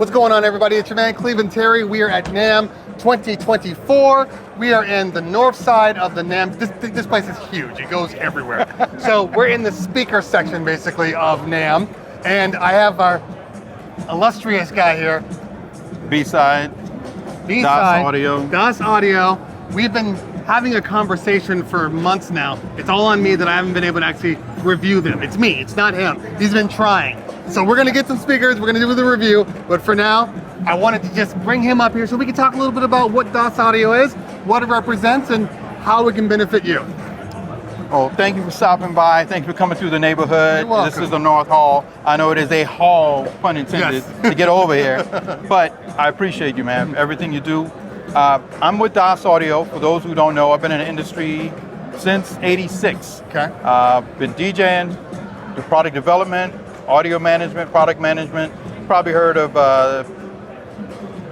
What's going on, everybody? It's your man, Cleveland Terry. We are at NAMM 2024. We are in the north side of the NAMM. This place is huge. It goes everywhere. So we're in the speaker section, basically, of NAMM. And I have our illustrious guy here. B-side. B-side. DOS Audio. DOS Audio. We've been having a conversation for months now. It's all on me that I haven't been able to actually review them. It's me, it's not him. He's been trying. So we're gonna get some speakers, we're gonna do the review, but for now, I wanted to just bring him up here so we can talk a little bit about what DOS Audio is, what it represents, and how it can benefit you. Oh, thank you for stopping by. Thank you for coming through the neighborhood. You're welcome. This is the North Hall. I know it is a hall, pun intended, Yes. to get over here. But I appreciate you, man, everything you do. I'm with DOS Audio. For those who don't know, I've been in the industry since '86. Okay. Been DJing, the product development, audio management, product management. Probably heard of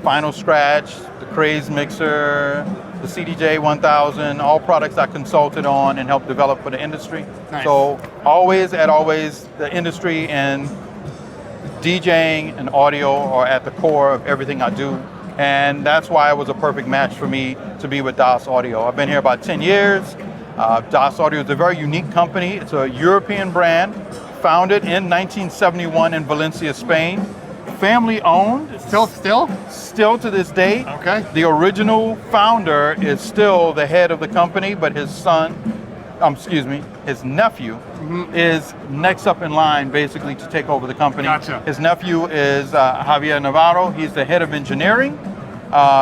Final Scratch, the Craze Mixer, the CDJ 1000, all products I consulted on and helped develop for the industry. Nice. So always the industry and DJing and audio are at the core of everything I do. And that's why it was a perfect match for me to be with DOS Audio. I've been here about 10 years. DOS Audio is a very unique company. It's a European brand, founded in 1971 in Valencia, Spain. Family owned. Still to this day. Okay. The original founder is still the head of the company, but his son, his nephew is next up in line basically to take over the company. Gotcha. His nephew is Javier Navarro. He's the head of engineering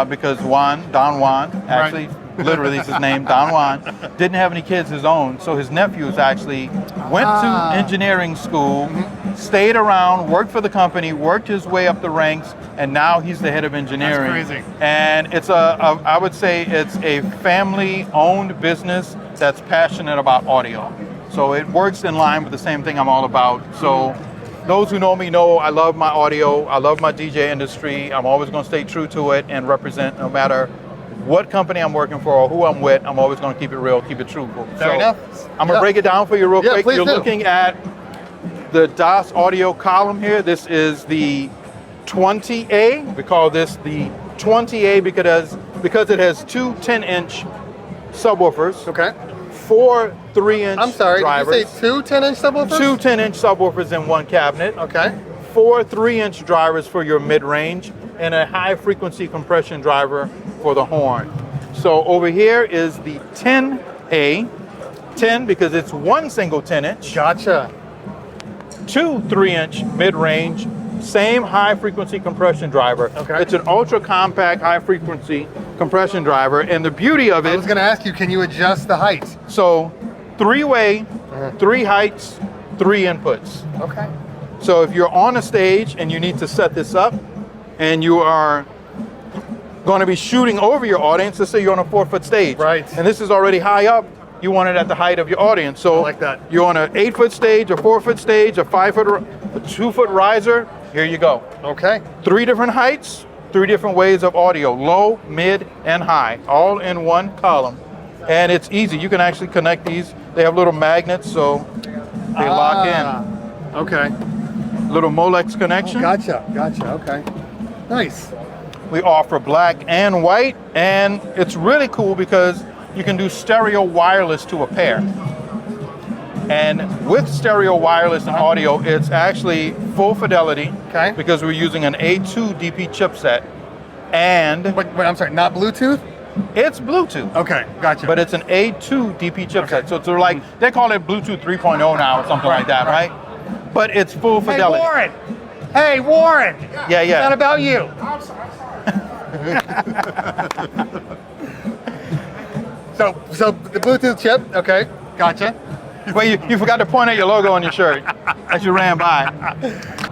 because Don Juan, actually, literally is his name, Don Juan, didn't have any kids his own. So his nephews actually went to engineering school, stayed around, worked for the company, worked his way up the ranks, and now he's the head of engineering. That's crazy. And it's I would say it's a family-owned business that's passionate about audio. So it works in line with the same thing I'm all about. So those who know me know I love my audio, I love my DJ industry. I'm always going to stay true to it and represent no matter what company I'm working for or who I'm with. I'm always going to keep it real, keep it truthful. Fair enough. I'm going to break it down for you real quick. Please You're do. looking at the DOS Audio column here. This is the 20A. We call this the 20A because it has two 10-inch subwoofers. Okay. 4 3-inch I'm sorry, drivers. did you say two 10-inch subwoofers? Two 10-inch subwoofers in one cabinet. Okay. 4 3-inch drivers for your mid-range, and a high-frequency compression driver for the horn. So over here is the 10A. 10 because it's one single 10-inch. Gotcha. 2 3-inch mid-range, same high-frequency compression driver. Okay. It's an ultra-compact high-frequency compression driver, and the beauty of it... I was going to ask you, can you adjust the height? So, 3-way, 3 heights, 3 inputs. Okay. So if you're on a stage and you need to set this up, and you are going to be shooting over your audience, let's say you're on a 4-foot stage. Right. And this is already high up, you want it at the height of your audience. So I like that. You're on an 8-foot stage, a 4-foot stage, a 5-foot, a 2-foot riser. Here you go. Okay. 3 different heights, 3 different ways of audio, low, mid, and high, all in one column. And it's easy. You can actually connect these. They have little magnets, so they lock in. Okay. Little Molex connection. Gotcha. Okay. Nice. We offer black and white, and it's really cool because you can do stereo wireless to a pair. And with stereo wireless and audio, it's actually full fidelity because we're using an A2 DP chipset. And wait, I'm sorry, not Bluetooth? It's Bluetooth. Okay, gotcha. But it's an A2 DP chipset. So it's like, they call it Bluetooth 3.0 now or something like that, right? But it's full fidelity. Hey, Warren! Yeah. It's not about you. I'm sorry. So the Bluetooth chip, okay, gotcha. Well, you forgot to point at your logo on your shirt as you ran by.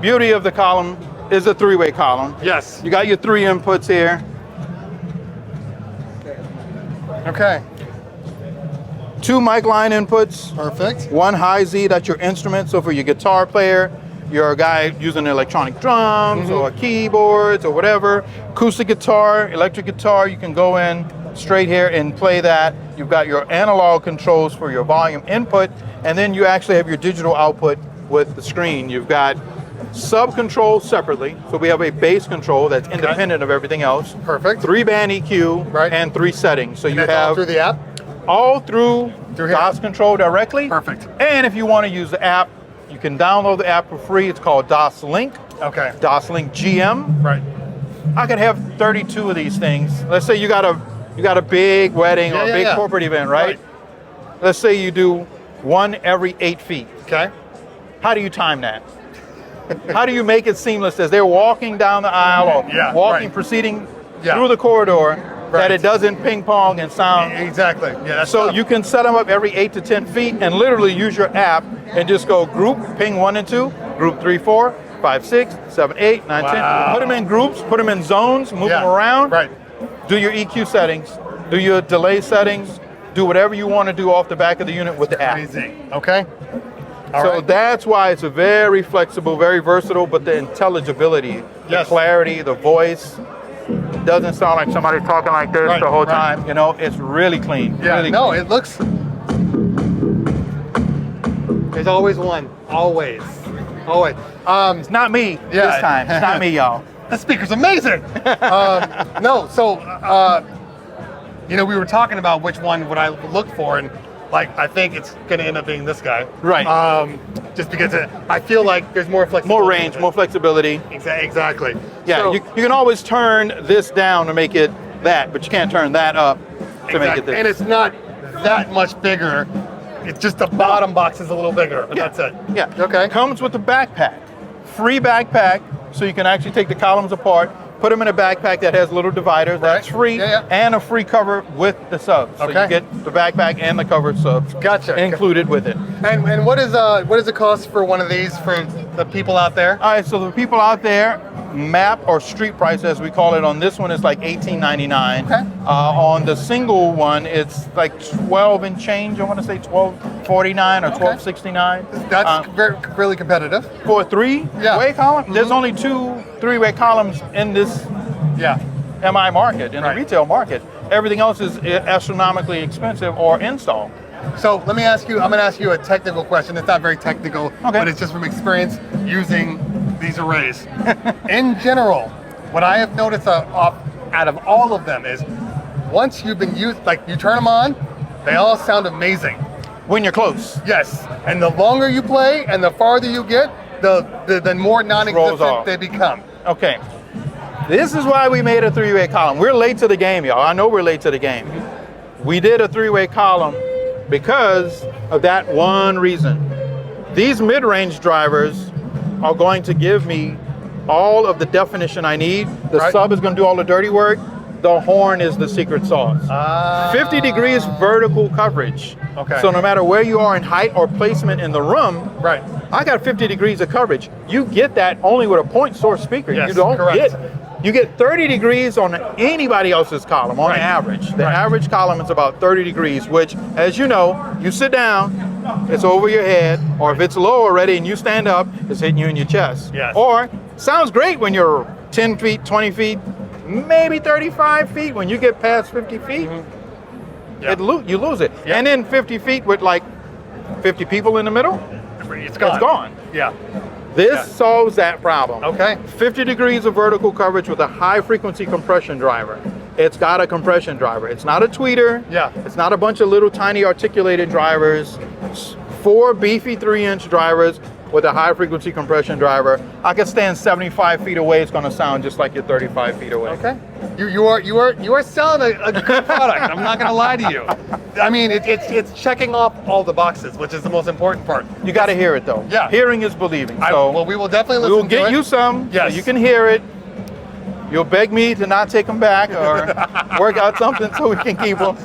Beauty of the column is a 3-way column. Yes. You got your 3 inputs here. Okay. 2 mic line inputs. Perfect. 1 high Z, that's your instrument. So for your guitar player, you're a guy using electronic drums or keyboards or whatever, acoustic guitar, electric guitar, you can go in straight here and play that. You've got your analog controls for your volume input, and then you actually have your digital output with the screen. You've got sub-controlled separately. So we have a bass control that's independent of everything else. Perfect. 3-band EQ, Right. and 3 settings. So And you that's all have through the app? all through Through here. DOS Control directly. Perfect. And if you want to use the app, you can download the app for free. It's called DOS Link. Okay. DOS Link GM. Right. I could have 32 of these things. Let's say you got a big wedding or a big corporate event, right? Let's say you do one every 8 feet. Okay. How do you time that? How do you make it seamless as they're walking down the aisle or walking, proceeding through the corridor, that it doesn't ping pong and sound? Exactly. Yeah. That's So tough. you can set them up every 8 to 10 feet and literally use your app and just go group, ping 1 and 2, group 3, 4, 5, 6, 7, 8, 9, 10. Put them in groups, put them in zones, move them around. Right. Do your EQ settings, do your delay settings, do whatever you want to do off the back of the unit with the app. Amazing. Okay. So that's why it's a very flexible, very versatile, but the intelligibility, the clarity, the voice, doesn't sound like somebody talking like this the whole time. You know, it's really clean. Yeah, really no, clean. it looks... There's always one. Always. Always. It's not me this time. It's not me, y'all. The speaker's amazing. No, so, you know, we were talking about which one would I look for, and like, I think it's going to end up being this guy. Right. Just because I feel like there's more flexibility. More range, more flexibility. Exactly. Yeah, So, you can always turn this down to make it that, but you can't turn that up to make it this. And it's not that much bigger. It's just the bottom box is a little bigger, but that's it. Yeah. Okay. Comes with the backpack. Free backpack, so you can actually take the columns apart, put them in a backpack that has little dividers. That's free, and a free cover with the subs. So you get the backpack and the covered subs included with it. And what is it cost for one of these for the people out there? All right, so the people out there, map or street price as we call it on this one is like $18.99. Okay. On the single one, it's like 12 and change. I want to say $12.49 or $12.69. That's really competitive. For a three-way column? There's only 2 three-way columns in this MI market, in the retail market. Everything else is astronomically expensive or installed. So let me ask you, I'm going to ask you a technical question. It's not very technical, but it's just from experience using these arrays. In general, what I have noticed out of all of them is once you've been used, like you turn them on, they all sound amazing. When you're close. Yes, and the longer you play and the farther you get, the more non-existent they become. Okay, this is why we made a 3-way column. We're late to the game, y'all. I know we're late to the game. We did a 3-way column because of that one reason. These mid-range drivers are going to give me all of the definition I need. The sub is going to do all the dirty work. The horn is the secret sauce. 50 degrees vertical coverage. Okay. So no matter where you are in height or placement in the room, I got 50 degrees of coverage. You get that only with a point source speaker. Yes, you don't you get 30 degrees on anybody else's column on average. The average column is about 30 degrees, which, as you know, you sit down, it's over your head, or if it's low already and you stand up, it's hitting you in your chest. Yes. Or sounds great when you're 10 feet, 20 feet, maybe 35 feet. When you get past 50 feet, you lose it. And then 50 feet with like 50 people in the middle, it's gone. It's gone. Yeah. This solves that problem. Okay. 50 degrees of vertical coverage with a high frequency compression driver. It's got a compression driver. It's not a tweeter. Yeah. It's not a bunch of little tiny articulated drivers. It's 4 beefy 3-inch drivers with a high frequency compression driver. I can stand 75 feet away. It's going to sound just like you're 35 feet away. Okay. You are selling a good product. I'm not going to lie to you. I mean, it's checking off all the boxes, which is the most important part. You got to hear it though. Yeah. Hearing is believing. So well, we will definitely listen we will get to it. you some. Yes. So you can hear it. You'll beg me to not take them back or work out something so we can keep them.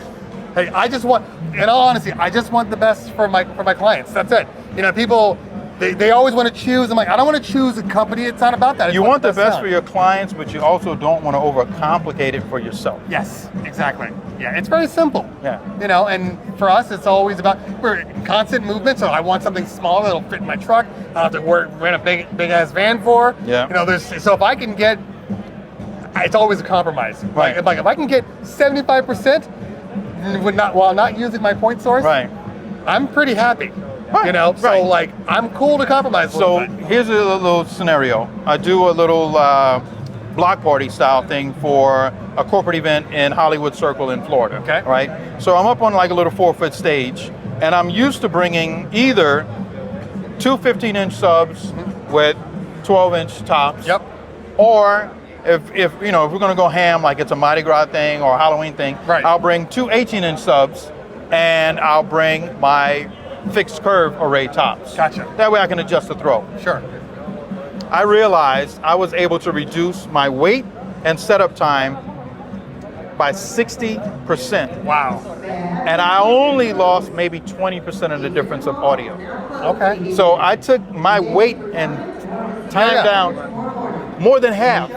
Hey, I just want, in all honesty, I just want the best for my clients. That's it. You know, people, they always want to choose. I'm like, I don't want to choose a company. It's not about that. You want the best for your clients, but you also don't want to overcomplicate it for yourself. Yes, exactly. Yeah, it's very simple. Yeah. You know, and for us, it's always about, we're in constant movement, so I want something small that'll fit in my truck. I don't have to rent a big ass van for. Yeah. You know, so if I can get, it's always a compromise. Right. Like if I can get 75% while not using my point source, I'm pretty happy. Right, You know, so right. like I'm cool to compromise. A So little bit. here's a little scenario. I do a little block party style thing for a corporate event in Hollywood Circle in Florida. Okay. Right. So I'm up on like a little 4-foot stage, and I'm used to bringing either two 15-inch subs with 12-inch tops. Yep. Or if you know, if we're gonna go ham, like it's a Mardi Gras thing or a Halloween thing, Right. I'll bring two 18-inch subs, and I'll bring my fixed curve array tops. Gotcha. That way I can adjust the throw. Sure. I realized I was able to reduce my weight and setup time by 60%. Wow. And I only lost maybe 20% of the difference of audio. Okay. So I took my weight and time Yeah. down more than half.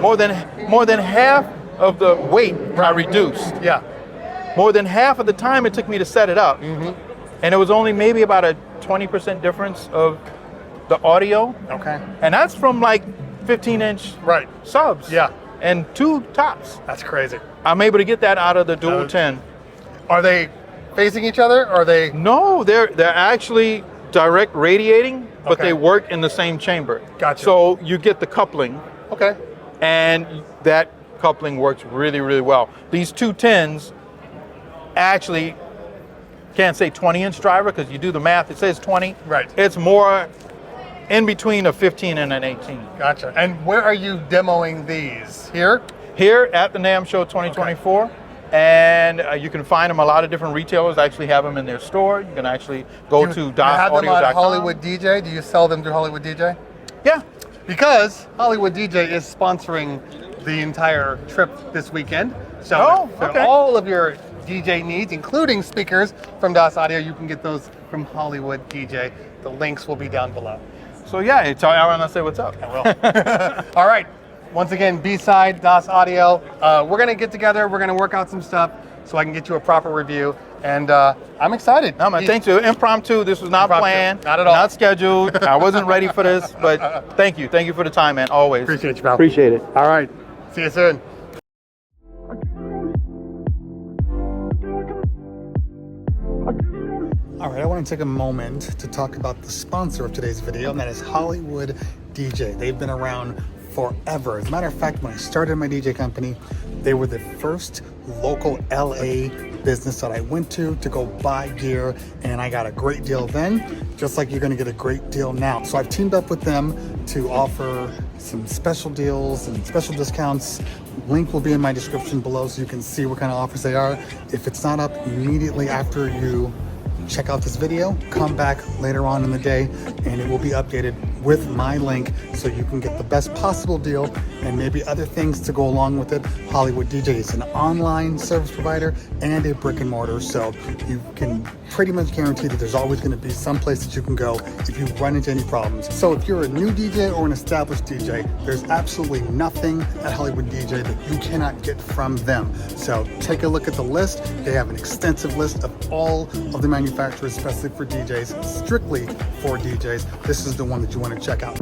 More than half of the weight I reduced. Yeah. More than half of the time it took me to set it up. And it was only maybe about a 20% difference of the audio. Okay. And that's from like 15-inch Right. subs. Yeah. And two tops. That's crazy. I'm able to get that out of the dual 10. Are they facing each other? Or are they? No, they're actually direct radiating, but Okay. they work in the same chamber. Gotcha. So you get the coupling, Okay. and that coupling works really, really well. These two 10s actually can't say 20-inch driver because you do the math, it says 20. Right. It's more in between a 15 and an 18. Gotcha. And where are you demoing these? Here? Here at the NAMM Show 2024. And you can find them. A lot of different retailers actually have them in their store. You can actually go to You have them on DOSaudio.com. Hollywood DJ? Do you sell them through Hollywood DJ? Yeah. Because Hollywood DJ is sponsoring the entire trip this weekend. So Oh, for okay. all of your DJ needs, including speakers from DOS Audio, you can get those from Hollywood DJ. The links will be down below. So yeah, tell Aaron I say what's up. I will. All right. Once again, B-side, DOS Audio. We're going to get together. We're going to work out some stuff so I can get you a proper review. And I'm excited. No, man, thank you. Impromptu. This was not Impromptu. planned. Not at all. Not scheduled. I wasn't ready for this, but thank you. Thank you for the time, man. Always. Appreciate you, pal. Appreciate it. All right. See you soon. All right, I want to take a moment to talk about the sponsor of today's video, and that is Hollywood DJ. They've been around forever. As a matter of fact, when I started my DJ company, they were the first local LA business that I went to go buy gear, and I got a great deal then, just like you're going to get a great deal now. So I've teamed up with them to offer some special deals and special discounts. Link will be in my description below so you can see what kind of offers they are. If it's not up immediately after you check out this video, come back later on in the day and it will be updated with my link so you can get the best possible deal and maybe other things to go along with it. Hollywood DJ is an online service provider and a brick and mortar, so you can pretty much guarantee that there's always going to be some place that you can go if you run into any problems. So if you're a new DJ or an established DJ, there's absolutely nothing at Hollywood DJ that you cannot get from them. So take a look at the list. They have an extensive list of all of the manufacturers, especially for DJs, strictly for DJs. This is the one that you want to check out.